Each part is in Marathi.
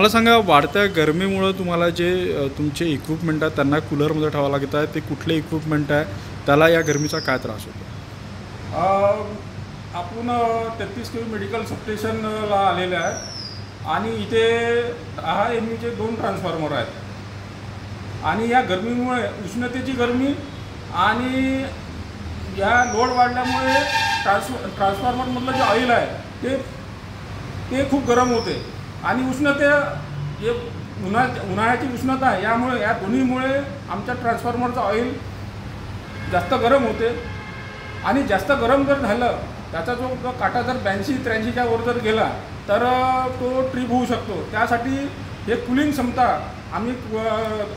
मला सांगा वाढत्या गरमीमुळं तुम्हाला जे तुमचे इक्विपमेंट आहेत त्यांना कूलरमध्ये ठेवावं लागत आहे, ते कुठले इक्विपमेंट आहे, त्याला या गरमीचा काय त्रास होतो? आपण 33 केवी मेडिकल सबस्टेशनला आलेले आहे आणि इथे 10 MVचे 2 ट्रान्सफॉर्मर आहेत आणि या गरमीमुळे उष्णतेची गरमी आणि या लोड वाढल्यामुळे ट्रान्सफॉर्मरमधलं जे ऑइल आहे ते खूप गरम होते आणि जे उन्हाळ्याची उष्णता आहे यामुळे या दोन्हीमुळे आमच्या ट्रान्सफॉर्मरचं ऑइल जास्त गरम होते आणि जास्त गरम जर झालं त्याचा जो काटा जर 82-83च्या वर जर गेला तर तो ट्रिप होऊ शकतो। त्यासाठी हे कूलिंग क्षमता आम्ही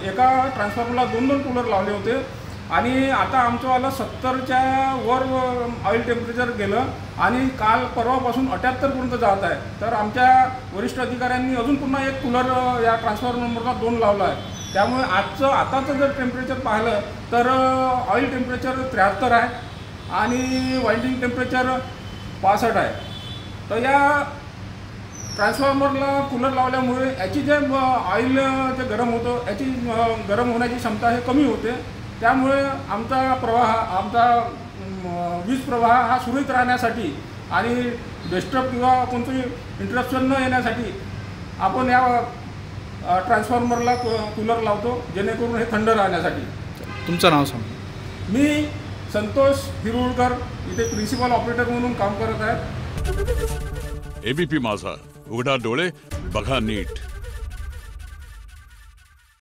एका ट्रान्सफॉर्मरला 2 कूलर लावले होते आणि आता आमचंवालं 70च्या वर ऑइल टेम्परेचर गेलं आणि काल परवापासून 78 पर्यंत जात आहे। तर आमच्या वरिष्ठ अधिकाऱ्यांनी अजून पुन्हा एक कूलर या ट्रान्सफॉर्मरला 2 लावला आहे। त्यामुळे आताचं जर टेम्परेचर पाहिलं तर ऑइल टेम्परेचर 73 आहे आणि वाइंडिंग टेम्परेचर 65 आहे। तर या ट्रान्सफॉर्मरला कूलर लावल्यामुळे याची जे ऑइल जे गरम होतं याची गरम होण्याची क्षमता हे कमी होते। त्यामुळे आमचा वीज प्रवाह हा सुरळीत राहण्यासाठी आणि डिस्टर्ब किंवा कोणती इंटरप्शन न येण्यासाठी आपण या ट्रान्सफॉर्मरला कूलर लावतो जेणेकरून हे थंड राहण्यासाठी। तुमचं नाव सांगा। मी संतोष हिरुळकर इथे प्रिन्सिपल ऑपरेटर म्हणून काम करत आहे। एबीपी माझा, उघडा डोळे बघा नीट।